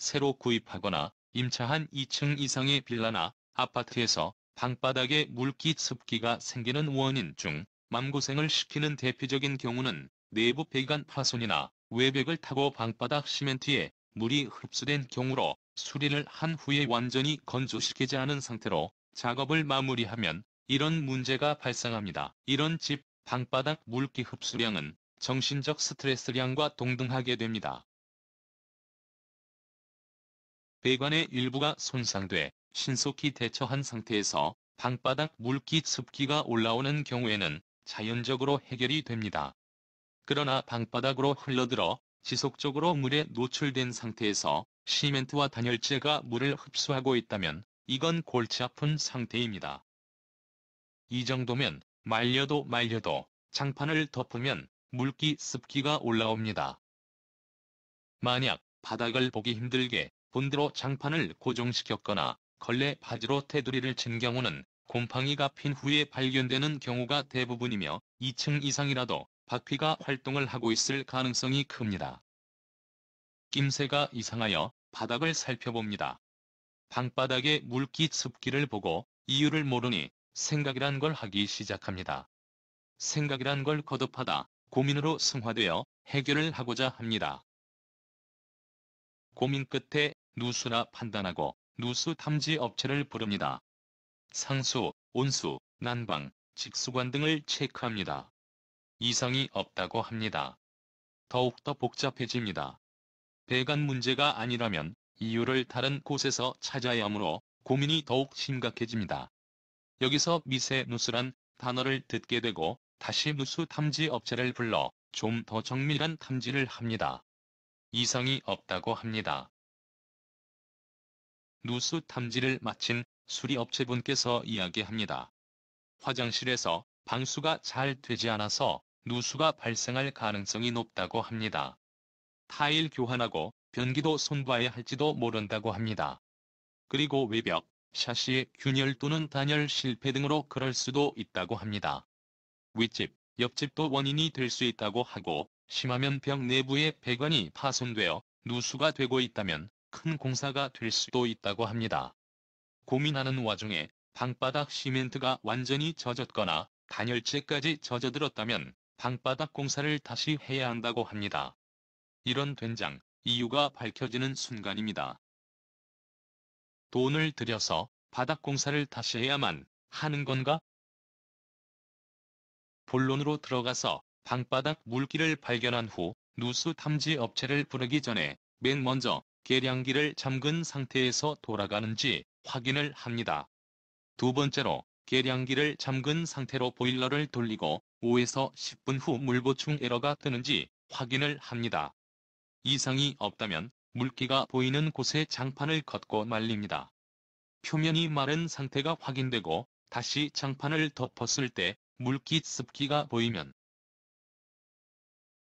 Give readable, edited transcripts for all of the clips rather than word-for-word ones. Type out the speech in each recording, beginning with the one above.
새로 구입하거나 임차한 2층 이상의 빌라나 아파트에서 방바닥에 물기 습기가 생기는 원인 중 마음고생을 시키는 대표적인 경우는 내부 배관 파손이나 외벽을 타고 방바닥 시멘트에 물이 흡수된 경우로, 수리를 한 후에 완전히 건조시키지 않은 상태로 작업을 마무리하면 이런 문제가 발생합니다. 이런 집 방바닥 물기 흡수량은 정신적 스트레스량과 동등하게 됩니다. 배관의 일부가 손상돼 신속히 대처한 상태에서 방바닥 물기 습기가 올라오는 경우에는 자연적으로 해결이 됩니다. 그러나 방바닥으로 흘러들어 지속적으로 물에 노출된 상태에서 시멘트와 단열재가 물을 흡수하고 있다면 이건 골치 아픈 상태입니다. 이 정도면 말려도 장판을 덮으면 물기 습기가 올라옵니다. 만약 바닥을 보기 힘들게 본드로 장판을 고정시켰거나 걸레 바지로 테두리를 친 경우는 곰팡이가 핀 후에 발견되는 경우가 대부분이며, 2층 이상이라도 바퀴가 활동을 하고 있을 가능성이 큽니다. 낌새가 이상하여 바닥을 살펴봅니다. 방바닥의 물기 습기를 보고 이유를 모르니 생각이란 걸 하기 시작합니다. 생각이란 걸 거듭하다 고민으로 승화되어 해결을 하고자 합니다. 고민 끝에 누수라 판단하고 누수 탐지 업체를 부릅니다. 상수, 온수, 난방, 직수관 등을 체크합니다. 이상이 없다고 합니다. 더욱더 복잡해집니다. 배관 문제가 아니라면 이유를 다른 곳에서 찾아야 하므로 고민이 더욱 심각해집니다. 여기서 미세 누수란 단어를 듣게 되고 다시 누수 탐지 업체를 불러 좀 더 정밀한 탐지를 합니다. 이상이 없다고 합니다. 누수 탐지를 마친 수리업체분께서 이야기합니다. 화장실에서 방수가 잘 되지 않아서 누수가 발생할 가능성이 높다고 합니다. 타일 교환하고 변기도 손봐야 할지도 모른다고 합니다. 그리고 외벽, 샤시의 균열 또는 단열 실패 등으로 그럴 수도 있다고 합니다. 윗집, 옆집도 원인이 될 수 있다고 하고, 심하면 벽 내부의 배관이 파손되어 누수가 되고 있다면 큰 공사가 될 수도 있다고 합니다. 고민하는 와중에 방바닥 시멘트가 완전히 젖었거나 단열재까지 젖어들었다면 방바닥 공사를 다시 해야 한다고 합니다. 이런 된장, 이유가 밝혀지는 순간입니다. 돈을 들여서 바닥 공사를 다시 해야만 하는 건가? 본론으로 들어가서 방바닥 물기를 발견한 후 누수 탐지 업체를 부르기 전에 맨 먼저 계량기를 잠근 상태에서 돌아가는지 확인을 합니다. 두 번째로 계량기를 잠근 상태로 보일러를 돌리고 5에서 10분 후 물 보충 에러가 뜨는지 확인을 합니다. 이상이 없다면 물기가 보이는 곳에 장판을 걷고 말립니다. 표면이 마른 상태가 확인되고 다시 장판을 덮었을 때 물기 습기가 보이면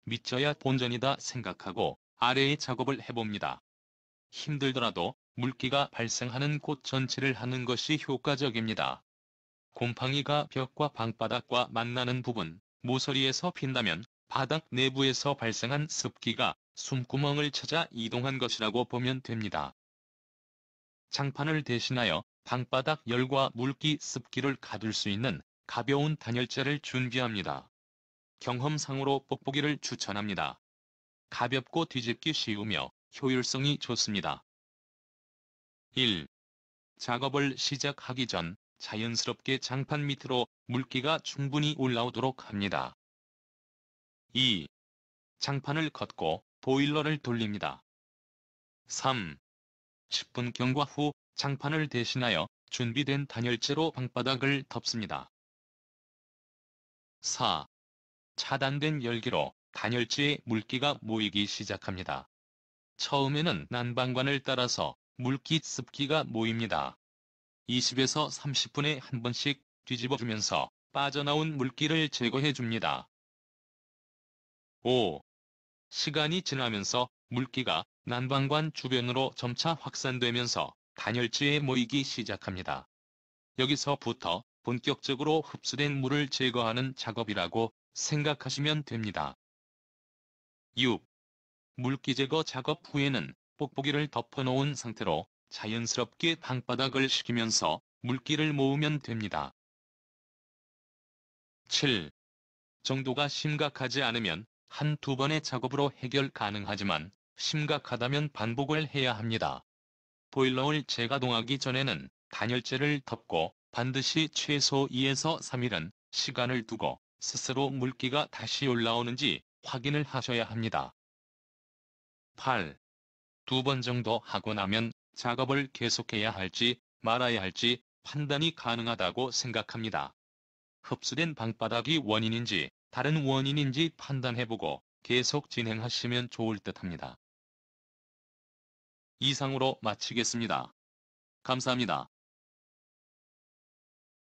믿져야 본전이다 생각하고 아래의 작업을 해봅니다. 힘들더라도 물기가 발생하는 곳 전체를 하는 것이 효과적입니다. 곰팡이가 벽과 방바닥과 만나는 부분, 모서리에서 핀다면 바닥 내부에서 발생한 습기가 숨구멍을 찾아 이동한 것이라고 보면 됩니다. 장판을 대신하여 방바닥 열과 물기 습기를 가둘 수 있는 가벼운 단열재를 준비합니다. 경험상으로 뽁뽁이를 추천합니다. 가볍고 뒤집기 쉬우며 효율성이 좋습니다. 1. 작업을 시작하기 전 자연스럽게 장판 밑으로 물기가 충분히 올라오도록 합니다. 2. 장판을 걷고 보일러를 돌립니다. 3. 10분 경과 후 장판을 대신하여 준비된 단열재로 방바닥을 덮습니다. 4. 차단된 열기로 단열재에 물기가 모이기 시작합니다. 처음에는 난방관을 따라서 물기 습기가 모입니다. 20에서 30분에 한 번씩 뒤집어주면서 빠져나온 물기를 제거해줍니다. 5. 시간이 지나면서 물기가 난방관 주변으로 점차 확산되면서 단열재에 모이기 시작합니다. 여기서부터 본격적으로 흡수된 물을 제거하는 작업이라고 생각하시면 됩니다. 6. 물기 제거 작업 후에는 뽁뽁이를 덮어놓은 상태로 자연스럽게 방바닥을 식히면서 물기를 모으면 됩니다. 7. 정도가 심각하지 않으면 한두 번의 작업으로 해결 가능하지만 심각하다면 반복을 해야 합니다. 보일러를 재가동하기 전에는 단열재를 덮고 반드시 최소 2에서 3일은 시간을 두고 스스로 물기가 다시 올라오는지 확인을 하셔야 합니다. 8. 2번 정도 하고 나면 작업을 계속해야 할지 말아야 할지 판단이 가능하다고 생각합니다. 흡수된 방바닥이 원인인지 다른 원인인지 판단해보고 계속 진행하시면 좋을 듯합니다. 이상으로 마치겠습니다. 감사합니다.